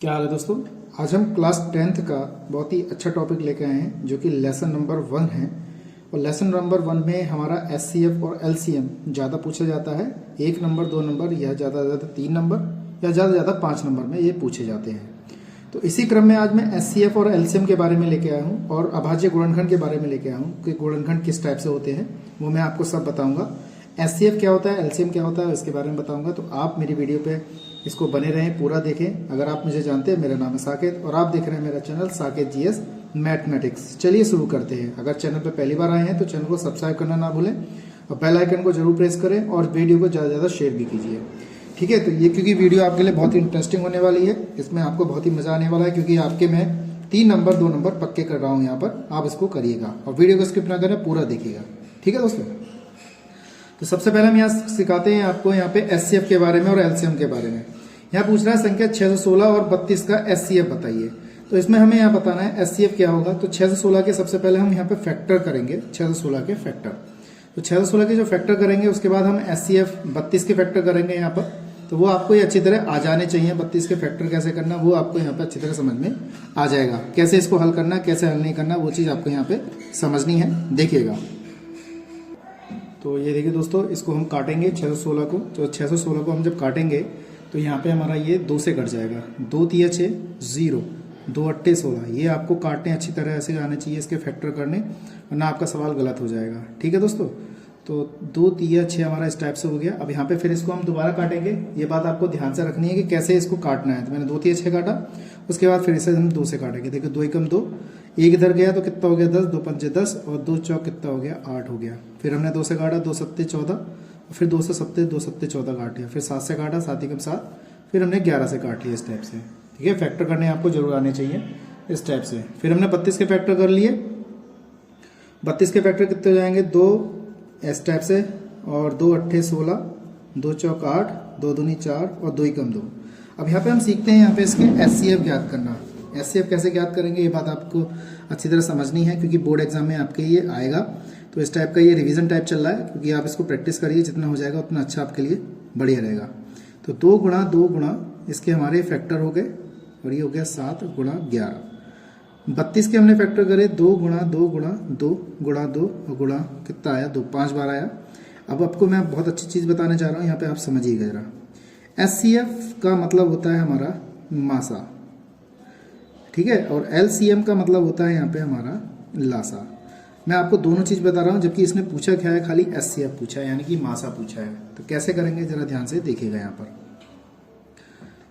क्या हाल है दोस्तों। आज हम क्लास 10th का बहुत ही अच्छा टॉपिक लेके आए हैं जो कि लेसन नंबर 1 है। और लेसन नंबर 1 में हमारा एचसीएफ और एलसीएम ज़्यादा पूछा जाता है। 1 नंबर 2 नंबर या ज़्यादा से ज़्यादा 3 नंबर या ज़्यादा से ज़्यादा 5 नंबर में ये पूछे जाते हैं। तो इसी क्रम में आज मैं एचसीएफ और एलसीएम के बारे में लेके आया हूँ और अभाज्य गुणनखंड के बारे में लेके आया हूँ कि गुणनखंड किस टाइप से होते हैं वो मैं आपको सब बताऊँगा। एचसीएफ क्या होता है, एलसीएम क्या होता है, इसके बारे में बताऊंगा। तो आप मेरी वीडियो पे इसको बने रहें, पूरा देखें। अगर आप मुझे जानते हैं, मेरा नाम है साकेत और आप देख रहे हैं मेरा चैनल साकेत जीएस मैथमेटिक्स। चलिए शुरू करते हैं। अगर चैनल पे पहली बार आए हैं तो चैनल को सब्सक्राइब करना ना भूलें और बेल आइकन को जरूर प्रेस करें और वीडियो को ज़्यादा से ज़्यादा शेयर भी कीजिए। ठीक है, तो ये क्योंकि वीडियो आपके लिए बहुत ही इंटरेस्टिंग होने वाली है, इसमें आपको बहुत ही मजा आने वाला है क्योंकि आपके मैं 3 नंबर 2 नंबर पक्के कर रहा हूँ यहाँ पर। आप इसको करिएगा और वीडियो को स्किप ना करें, पूरा देखिएगा। ठीक है दोस्तों, तो सबसे पहले हम यहाँ सिखाते हैं आपको यहाँ पे एचसीएफ के बारे में और एलसीएम के बारे में। यहाँ पूछ रहा है संख्या 616 और 32 का एचसीएफ बताइए। तो इसमें हमें यहाँ बताना है एचसीएफ क्या होगा। तो 616 के सबसे पहले हम यहाँ पे फैक्टर करेंगे, 616 के फैक्टर। तो 616 के जो फैक्टर करेंगे उसके बाद हम एचसीएफ 32 के फैक्टर करेंगे यहाँ पर। तो वो आपको ये अच्छी तरह आ जाने चाहिए। 32 के फैक्टर कैसे करना वो आपको यहाँ पे अच्छी तरह समझ में आ जाएगा। कैसे इसको हल करना, कैसे हल नहीं करना, वो चीज़ आपको यहाँ पे समझनी है, देखिएगा। तो ये देखिए दोस्तों, इसको हम काटेंगे 616 को। तो 616 को हम जब काटेंगे तो यहाँ पे हमारा ये 2 से कट जाएगा। 2 तिया 6 0, 2 अट्ठे 16। ये आपको काटने अच्छी तरह से आने चाहिए इसके फैक्टर करने, वरना आपका सवाल गलत हो जाएगा। ठीक है दोस्तों, तो 2 तिया 6 हमारा इस टाइप से हो गया। अब यहाँ पे फिर इसको हम दोबारा काटेंगे। ये बात आपको ध्यान से रखनी है कि कैसे इसको काटना है। तो मैंने 2 तिया 6 काटा, उसके बाद फिर इसे हम 2 से काटेंगे। देखिए 2 एकम 2, 1 इधर गया तो कितना हो गया 10, 2 पंचे 10 और 2 चौक कितना हो गया 8 हो गया। फिर हमने 2 से काटा, 2 सत्ते 14, फिर 2 से सत्ते 2 सत्ते 14 काट लिया। फिर 7 से काटा, 7 एकम 7, फिर हमने 11 से काट लिया इस टाइप से। ठीक है, फैक्टर करने आपको जरूर आने चाहिए इस टाइप से। फिर हमने 32 के फैक्टर कर लिए। 32 के फैक्टर कितने हो जाएंगे 2 इस टाइप से और 2 अट्ठे 16, 2 चौक 8, 2 दूनी 4 और 2 एकम 2। अब यहाँ पे हम सीखते हैं यहाँ पे इसके एचसीएफ ज्ञात करना। एचसीएफ कैसे ज्ञात करेंगे ये बात आपको अच्छी तरह समझनी है क्योंकि बोर्ड एग्जाम में आपके ये आएगा। तो इस टाइप का ये रिवीजन टाइप चल रहा है क्योंकि आप इसको प्रैक्टिस करिए, जितना हो जाएगा उतना अच्छा आपके लिए बढ़िया रहेगा। तो 2 गुणा 2 गुणा इसके हमारे फैक्टर हो गए और ये हो गया 7 गुणा 11। 32 के हमने फैक्टर करे 2 गुणा 2 गुणा 2 गुणा 2 और गुणा कितना आया 2, 5 बार आया। अब आपको मैं बहुत अच्छी चीज़ बताने जा रहा हूँ, यहाँ पे आप समझिएगा जरा। एचसीएफ का मतलब होता है हमारा मासा, ठीक है, और एलसीएम का मतलब होता है यहाँ पे हमारा लासा। मैं आपको दोनों चीज़ बता रहा हूँ, जबकि इसने पूछा क्या है, खाली एचसीएफ पूछा है यानी कि मासा पूछा है। तो कैसे करेंगे जरा ध्यान से देखिएगा यहाँ पर।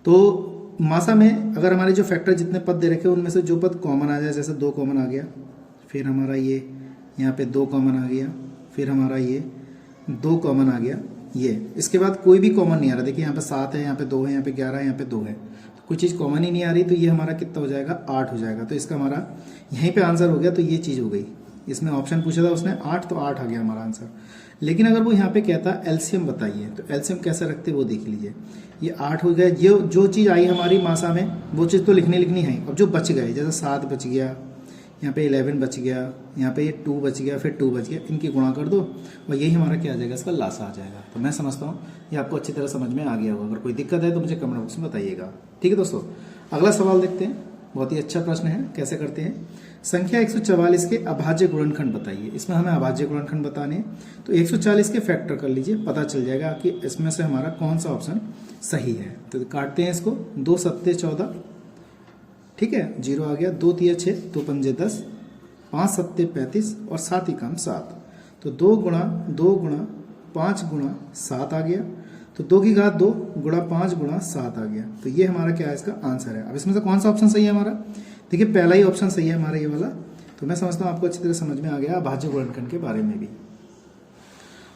तो मासा में अगर हमारे जो फैक्टर जितने पद दे रखे हैं उनमें से जो पद कॉमन आ जाए, जैसे 2 कॉमन आ गया, फिर हमारा ये यहाँ पे 2 कॉमन आ गया, फिर हमारा ये 2 कॉमन आ गया, ये इसके बाद कोई भी कॉमन नहीं आ रहा। देखिए यहाँ पे 7 है, यहाँ पे 2 है, यहाँ पे 11 है, यहाँ पे 2 है, तो कोई चीज़ कॉमन ही नहीं आ रही। तो ये हमारा कितना हो जाएगा 8 हो जाएगा। तो इसका हमारा यहीं पे आंसर हो गया। तो ये चीज़ हो गई। इसमें ऑप्शन पूछा था उसने 8, तो 8 आ गया हमारा आंसर। लेकिन अगर वो यहाँ पे कहता एलसीएम बताइए तो एलसीएम कैसे रखते वो देख लीजिए। ये 8 हो गया। ये जो चीज़ आई हमारी मासा में वो चीज़ तो लिखनी है। अब जो बच गए, जैसे 7 बच गया, यहाँ पे 11 बच गया, यहाँ पे ये 2 बच गया, फिर 2 बच गया, इनकी गुणा कर दो और यही हमारा क्या आ जाएगा, इसका लासा आ जाएगा। तो मैं समझता हूँ ये आपको अच्छी तरह समझ में आ गया होगा। अगर कोई दिक्कत है तो मुझे कमेंट बॉक्स में बताइएगा। ठीक है दोस्तों, अगला सवाल देखते हैं। बहुत ही अच्छा प्रश्न है, कैसे करते हैं। संख्या 144 के अभाज्य गुणनखंड बताइए। इसमें हमें अभाज्य गुणनखंड बताने हैं। तो 140 के फैक्टर कर लीजिए, पता चल जाएगा कि इसमें से हमारा कौन सा ऑप्शन सही है। तो काटते हैं इसको। 2 सत्ते 14, ठीक है, 0 आ गया। 2 तिया 6, 2 पंजे 10, 5 सत्ते 35 और 7 एकम 7। तो 2 गुणा 2 गुणा 5 गुणा 7 आ गया। तो 2 की घात 2 गुणा 5 गुणा 7 आ गया। तो ये हमारा क्या है, इसका आंसर है। अब इसमें से कौन सा ऑप्शन सही है हमारा, देखिए पहला ही ऑप्शन सही है हमारा, ये वाला। तो मैं समझता हूँ आपको अच्छी तरह समझ में आ गया अभाज्य गुणनखंड के बारे में भी।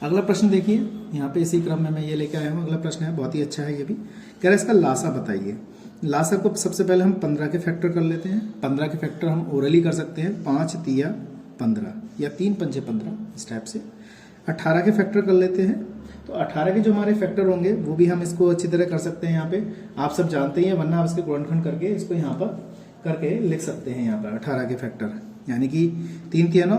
अगला प्रश्न देखिए, यहाँ पे इसी क्रम में मैं ये लेके आया हूँ। अगला प्रश्न है, बहुत ही अच्छा है ये भी। कह रहा है इसका लासा बताइए। लासा को सबसे पहले हम 15 के फैक्टर कर लेते हैं। 15 के फैक्टर हम ओरली कर सकते हैं। 5 तिया 15 या 3 पंजे 15 इस टाइप से। 18 के फैक्टर कर लेते हैं। तो 18 के जो हमारे फैक्टर होंगे वो भी हम इसको अच्छी तरह कर सकते हैं। यहाँ पे आप सब जानते ही हैं, वरना आप इसके गुणनखंड करके इसको यहाँ पर करके लिख सकते हैं। यहाँ पर 18 के फैक्टर यानी कि 3 तिया 9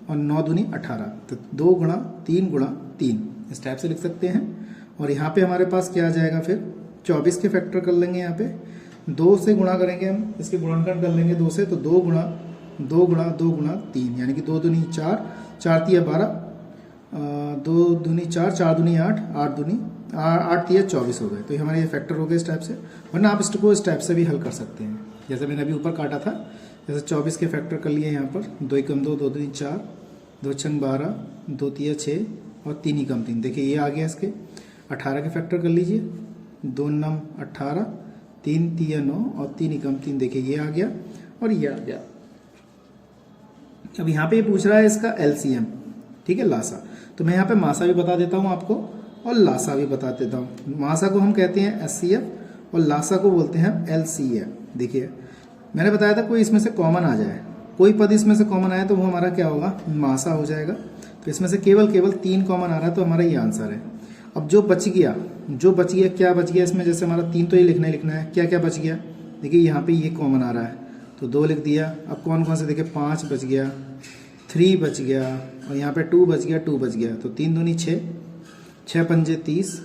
और 9 दूनी 18। तो 2 गुणा 3 गुणा 3 इस टाइप से लिख सकते हैं। और यहाँ पे हमारे पास क्या आ जाएगा, फिर 24 के फैक्टर कर लेंगे यहाँ पे। 2 से गुणा करेंगे हम, इसके गुणनखंड कर लेंगे 2 से, तो 2 गुणा 2 गुणा 2 गुणा 3, यानी कि 2 दूनी 4, 4 तिया 12, 2 दूनी 4, 4 दूनी 8, 8 तिया 24 हो गए। तो ये हमारे ये फैक्टर हो गए इस टाइप से, वरना आप इसको इस टाइप से भी हल कर सकते हैं, जैसे मैंने अभी ऊपर काटा था। जैसे 24 के फैक्टर कर लिए यहाँ पर, 2 एकम 2, 2 दूनी 4, 2 छंग 12, 2 तिया 6 और 3 एकम 3, देखिए ये आ गया इसके। 18 के फैक्टर कर लीजिए, 2 नम 18, 3 तिया 9 और 3 एकम 3, देखिए ये आ गया और ये आ गया। अब यहाँ पे ये पूछ रहा है इसका एलसीएम, ठीक है, लासा। तो मैं यहाँ पे मासा भी बता देता हूँ आपको और लासा भी बता देता हूँ। मासा को हम कहते हैं एचसीएफ और लासा को बोलते हैं एलसीएफ। देखिए मैंने बताया था कोई इसमें से कॉमन आ जाए, कोई पद इसमें से कॉमन आए तो वो हमारा क्या होगा, मासा हो जाएगा। तो इसमें से केवल 3 कॉमन आ रहा है, तो हमारा ये आंसर है। अब जो बच गया क्या बच गया इसमें, जैसे हमारा 3 तो ये लिखना है, क्या क्या बच गया, देखिए यहाँ पे ये कॉमन आ रहा है तो 2 लिख दिया। अब कौन कौन से, देखिए 5 बच गया, 3 बच गया और यहाँ पे 2 बच गया, 2 बच गया। तो 3 दूनी 6, 6 पंजे 30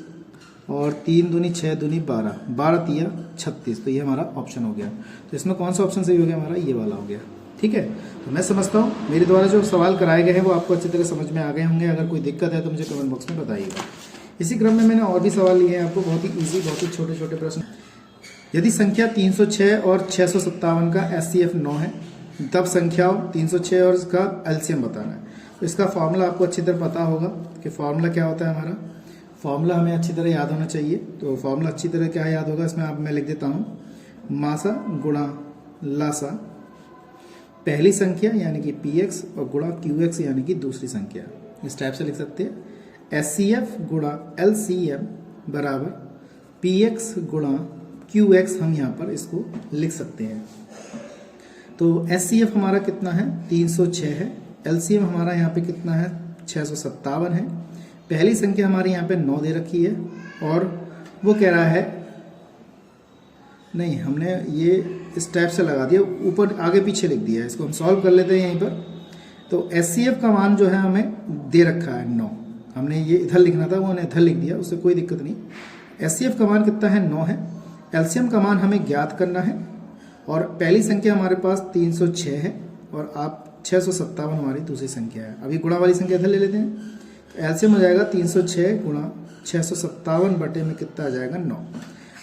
और 3 दूनी 6 दूनी 12, 12 तिया 36। तो ये हमारा ऑप्शन हो गया। तो इसमें कौन सा ऑप्शन सही हो गया, हमारा ये वाला हो गया, ठीक है। तो मैं समझता हूँ मेरे द्वारा जो सवाल कराए गए हैं वो आपको अच्छी तरह समझ में आ गए होंगे। अगर कोई दिक्कत है तो मुझे कमेंट बॉक्स में बताइएगा। इसी क्रम में मैंने और भी सवाल लिए हैं आपको, बहुत ही ईजी, बहुत ही छोटे छोटे प्रश्न। यदि संख्या 306 और 657 का एचसीएफ 9 है, तब संख्याओं 306 और इसका एलसीएम बताना है। तो इसका फॉर्मूला आपको अच्छी तरह पता होगा कि फॉर्मूला क्या होता है हमारा। फॉर्मूला हमें अच्छी तरह याद होना चाहिए। तो फॉर्मूला अच्छी तरह क्या याद होगा, इसमें आप मैं लिख देता हूँ, मासा गुणा लासा, पहली संख्या यानी कि px और गुणा qx यानी कि दूसरी संख्या, इस टाइप से लिख सकते हैं। एचसीएफ गुणा एलसीएम बराबर px गुणा qx, हम यहाँ पर इसको लिख सकते हैं। तो एचसीएफ हमारा कितना है, 306 है। एलसीएम हमारा यहाँ पे कितना है, 657 है। पहली संख्या हमारे यहाँ पे 9 दे रखी है और वो कह रहा है, नहीं हमने ये इस टाइप से लगा दिया, ऊपर आगे पीछे लिख दिया है, इसको हम सॉल्व कर लेते हैं यहीं पर। तो एचसीएफ का मान जो है हमें दे रखा है 9, हमने ये इधर लिखना था वो हमने इधर लिख दिया, उससे कोई दिक्कत नहीं। एचसीएफ का मान कितना है, 9 है। एलसीएम का मान हमें ज्ञात करना है और पहली संख्या हमारे पास 306 है और आप 657 हमारी दूसरी संख्या है। अभी गुणा वाली संख्या इधर ले लेते हैं। तो एलसीएम हो जाएगा 306 गुणा 657 बटे में कितना आ जाएगा, 9।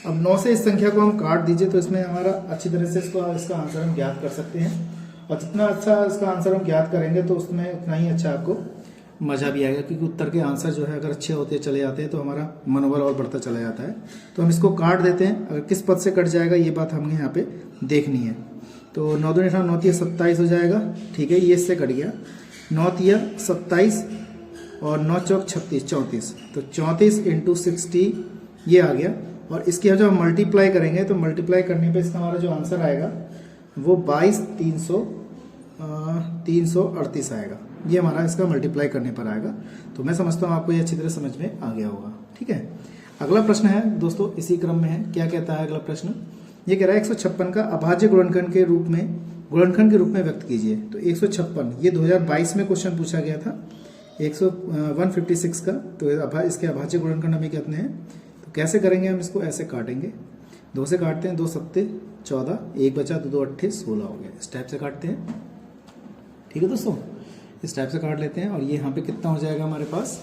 अब 9 से इस संख्या को हम काट दीजिए तो इसमें हमारा अच्छी तरह से इसका आंसर हम ज्ञात कर सकते हैं। और जितना अच्छा इसका आंसर हम ज्ञात करेंगे तो उसमें उतना ही अच्छा आपको मज़ा भी आएगा, क्योंकि उत्तर के आंसर जो है अगर अच्छे होते चले जाते हैं तो हमारा मनोबल और बढ़ता चला जाता है। तो हम इसको काट देते हैं, अगर किस पद से कट जाएगा ये बात हमें यहाँ पे देखनी है। तो 9 दूनी 18, 9 तिया 27 हो जाएगा, ठीक है, ये इससे कट गया। 9 तिया 27 और 9 चौक 36, 34। तो 34 इंटू 60 ये आ गया। और इसके जब हम मल्टीप्लाई करेंगे तो मल्टीप्लाई करने पे इसका हमारा जो आंसर आएगा वो 22,338 आएगा। ये हमारा इसका मल्टीप्लाई करने पर आएगा। तो मैं समझता हूँ आपको ये अच्छी तरह समझ में आ गया होगा, ठीक है। अगला प्रश्न है दोस्तों, इसी क्रम में है। क्या कहता है अगला प्रश्न, ये कह रहा है 156 का अभाज्य गुणनखंड के रूप में व्यक्त कीजिए। तो 156 ये 2022 में क्वेश्चन पूछा गया था 156 का। तो इसके अभाज्य गुणनखंड हमें कितने हैं, तो कैसे करेंगे हम इसको, ऐसे काटेंगे, 2 से काटते हैं, 2 सत्ते 14, 1 बचा, 2 2 8 16 हो गया। इस टाइप से काटते हैं, ठीक है दोस्तों, इस टाइप से काट लेते हैं। और ये यहाँ पे कितना हो जाएगा हमारे पास,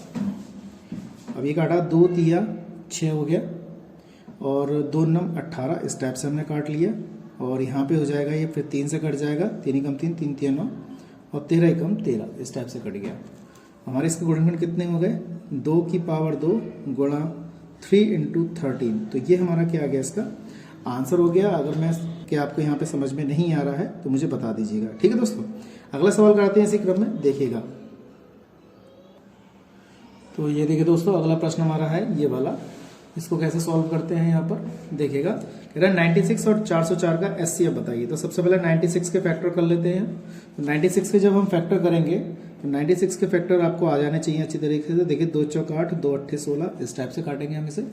अब ये काटा 2 तिया 6 हो गया और 2 नम 18, इस टाइप से हमने काट लिया। और यहाँ पे हो जाएगा ये, फिर 3 से कट जाएगा, 3 एकम 3, 3 तिया 9 और 13 एकम 13, इस टाइप से कट गया। हमारे इसके गुणनखंड कितने हो गए, 2 की पावर 2 गुणा 3 इंटू 13। तो ये हमारा क्या आ गया, इसका आंसर हो गया। अगर मैं क्या आपको यहाँ पे समझ में नहीं आ रहा है तो मुझे बता दीजिएगा, ठीक है दोस्तों। अगला सवाल कराते हैं इसी क्रम में, देखिएगा। तो ये देखिए दोस्तों, अगला प्रश्न हमारा है ये वाला, इसको कैसे सॉल्व करते हैं यहाँ पर देखिएगा। कह रहा है 96 और 404 का एचसीएफ बताइए। तो सबसे पहले 96 के फैक्टर कर लेते हैं। तो 96 के जब हम फैक्टर करेंगे तो 96 के फैक्टर आपको आ जाने चाहिए अच्छी तरीके से। देखिए 2 चौक 8, 2 अट्ठे 16, इस टाइप से काटेंगे हम इसे,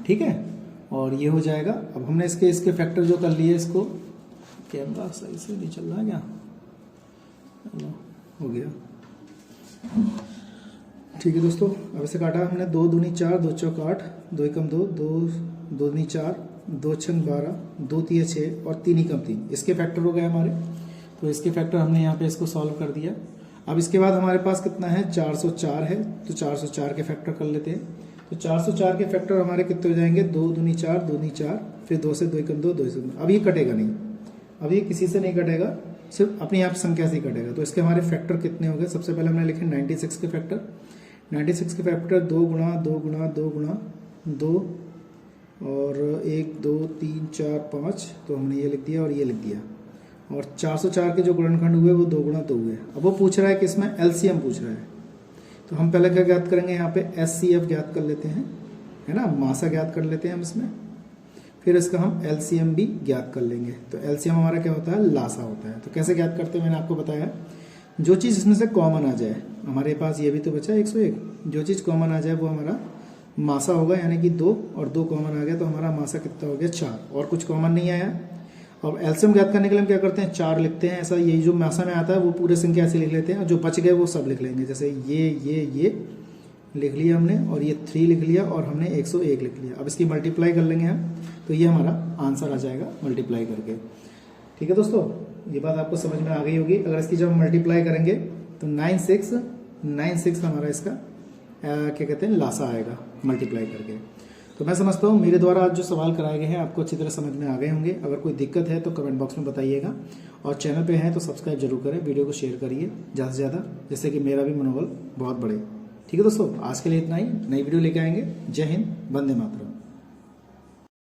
ठीक है। और ये हो जाएगा। अब हमने इसके फैक्टर जो कर लिए, इसको कैमरा सही से नहीं चल रहा है क्या, हो गया, ठीक है दोस्तों। अब इसे काटा हमने, 2 दूनी 4, 2 चौक 8, 2 एकम 2, 2 दूनी 4, 2 छंग 12, 2 तिये 6 और 3 एकम 3, इसके फैक्टर हो गए हमारे। तो इसके फैक्टर हमने यहाँ पे इसको सॉल्व कर दिया। अब इसके बाद हमारे पास कितना है, 404 है, तो 404 के फैक्टर कर लेते हैं। तो 404 के फैक्टर हमारे कितने हो जाएंगे, 2 दूनी 4, 2 दूनी 4, फिर 2 से 2 एकम 2, 2 से 2। अब ये कटेगा नहीं, अब ये किसी से नहीं कटेगा, सिर्फ अपनी आप संख्या से ही कटेगा। तो इसके हमारे फैक्टर कितने हो गए, सबसे पहले हमने लिखे 96 के फैक्टर। 96 के फैक्टर 2 गुणा 2 गुणा 2 गुणा 2 और 1 2 3 4 5, तो हमने ये लिख दिया और ये लिख दिया। और 404 के जो गुणनखंड हुए वो 2 गुणा 2 हुए। अब वो पूछ रहा है कि इसमें एलसीएम पूछ रहा है, तो हम पहले क्या ज्ञात करेंगे, यहाँ पे एचसीएफ ज्ञात कर लेते हैं, है ना, मासा ज्ञात कर लेते हैं हम इसमें, फिर इसका हम एलसीएम भी ज्ञात कर लेंगे। तो एलसीएम हमारा क्या होता है, लासा होता है। तो कैसे ज्ञात करते हैं, मैंने आपको बताया, जो चीज़ इसमें से कॉमन आ जाए, हमारे पास ये भी तो बचा 101, जो चीज़ कॉमन आ जाए वो हमारा मासा होगा, यानी कि 2 और 2 कॉमन आ गया तो हमारा मासा कितना हो गया, 4, और कुछ कॉमन नहीं आया। अब एलसीएम ज्ञात करने के लिए हम क्या करते हैं, 4 लिखते हैं, ऐसा यही जो मासा में आता है वो पूरे संख्या ऐसे लिख लेते हैं, और जो बच गए वो सब लिख लेंगे। जैसे ये लिख लिया हमने, और ये 3 लिख लिया, और हमने 101 लिख लिया। अब इसकी मल्टीप्लाई कर लेंगे हम, तो ये हमारा आंसर आ जाएगा मल्टीप्लाई करके। ठीक है दोस्तों, ये बात आपको समझ में आ गई होगी। अगर इसकी जब हम मल्टीप्लाई करेंगे तो 96 हमारा इसका क्या कहते हैं, लासा आएगा मल्टीप्लाई करके। तो मैं समझता हूँ मेरे द्वारा आज जो सवाल कराए गए हैं आपको अच्छी तरह समझ में आ गए होंगे। अगर कोई दिक्कत है तो कमेंट बॉक्स में बताइएगा, और चैनल पे हैं तो सब्सक्राइब जरूर करें, वीडियो को शेयर करिए ज़्यादा से ज़्यादा, जिससे कि मेरा भी मनोबल बहुत बढ़े। ठीक है दोस्तों, आज के लिए इतना ही, नई वीडियो लेके आएंगे। जय हिंद, वंदे मातरम।